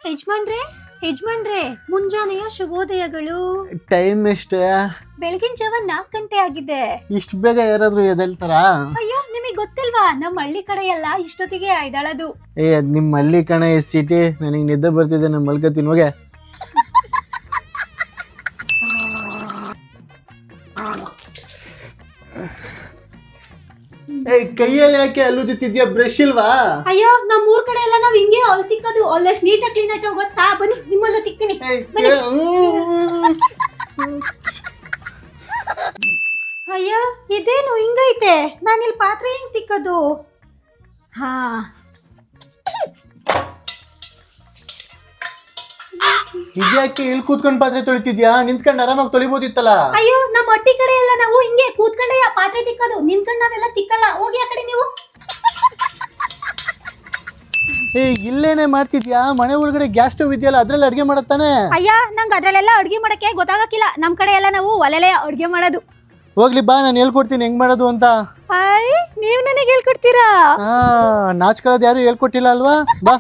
ಯಜಮಾನ್ರೆ ಯಜಮಾನ್ರೆ ಮುಂಜಾನೆಯ ಶುಭೋದಯಗಳು. ಟೈಮ್ ಎಷ್ಟು? ಬೆಳಗಿನ ಜಾವ 4 ಗಂಟೆ ಆಗಿದೆ. ಇಷ್ಟು ಬೇಗ ಯಾರಾದ್ರೂ ಎದ್ದೇಳ್ತಾರ? ಅಯ್ಯೋ ನಿಮಗೆ ಗೊತ್ತಿಲ್ವಾ, ನಮ್ಮ ಹಳ್ಳಿ ಕಡೆ ಎಲ್ಲ ಇಷ್ಟೊತ್ತಿಗೆ ಎದ್ದೇಳೋದು. ಅದ್ ನಿಮ್ಮ ಹಳ್ಳಿ ಕಣ ಸಿಟಿ. ನನಗೆ ನಿದ್ದೆ ಬರ್ತಿದೆ, ನಾನು ಮಲ್ಕೋತೀನಿ ಹೋಗೆ. ಕೈಯಲ್ಲಿ ಯಾಕೆ ಅಲ್ಲುದಿದ್ಯಾ? ಬ್ರಷ್ ಇಲ್ವಾ? ಅಯ್ಯೋ ನಮ್ಮ ಊರ್ ಕಡೆ ಎಲ್ಲ ನಾವ್ ಹಿಂಗೆ ಹಲ್ ತಿಕ್ಕೋದು, ಅಲ್ಲಷ್ಟು ನೀಟಾಗಿ ಕ್ಲೀನ್ ಆಗಿ ಗೊತ್ತಾ. ಬನ್ನಿ ನಿಮ್ಮಲ್ಲ ತಿಕ್ತೀನಿ. ಅಯ್ಯೋ ಇದೇನು ಹಿಂಗೈತೆ, ನಾನಿಲ್ಲಿ ಪಾತ್ರೆ ಹೆಂಗ್ ತಿಕ್ಕೋದು? ಹಾ ಇದ್ಯಾಕೆ ಇಲ್ಲಿ ಕೂತ್ಕೊಂಡ್ ಪಾತ್ರೆ ತೊಳಿತಿದ್ಯಾ? ನಿಂತ್ಕೊಂಡು ಆರಾಮಾಗಿ ತೊಳಿಬೋದಿತ್ತಲ್ಲ. ಅಯ್ಯೋ ನಮ್ಮ ಹಟ್ಟಿ ಕಡೆ ಎಲ್ಲ ನಾವು ಹಿಂಗೆ ಕೂತ್ಕೊಂಡೆ ಆ ಪಾತ್ರೆ ತಿಕ್ಕೋದು, ನಿಂತ್ಕೊಂಡು ನಾವೆಲ್ಲ ತಿಕ್ಕಲ್ಲ. ಹೋಗಿ ಆ ಕಡೆ ನೀವು. ಇಲ್ಲೇನೆ ಮಾಡ್ತಿದ್ಯಾ? ಮನೆ ಒಳಗಡೆ ಗ್ಯಾಸ್ ಸ್ಟವ್ ಇದೆಯಲ್ಲ, ಅದ್ರಲ್ಲಿ ಅಡ್ಗೆ ಮಾಡತ್ತಾನೆ. ಅಯ್ಯ ನಂಗೆ ಅದ್ರಲ್ಲೆಲ್ಲ ಅಡ್ಗೆ ಮಾಡಕ್ಕೆ ಗೊತ್ತಾಗಕ್ಕಿಲ್ಲ. ನಮ್ ಕಡೆ ಎಲ್ಲ ನಾವು ಒಲೆಲೆ ಅಡ್ಗೆ ಮಾಡೋದು. ಹೋಗ್ಲಿ ಬಾ, ನಾನು ಹೇಳ್ಕೊಡ್ತೀನಿ ಹೆಂಗ್ ಮಾಡೋದು ಅಂತ. ನೀವ್ ನನಗೆ ಹೇಳ್ಕೊಡ್ತೀರಾ? ನಾಚ್ಕೊಳ್ಳೋದು ಯಾರು ಹೇಳ್ಕೊಟ್ಟಿಲ್ಲ ಅಲ್ವಾ? ಬಾ.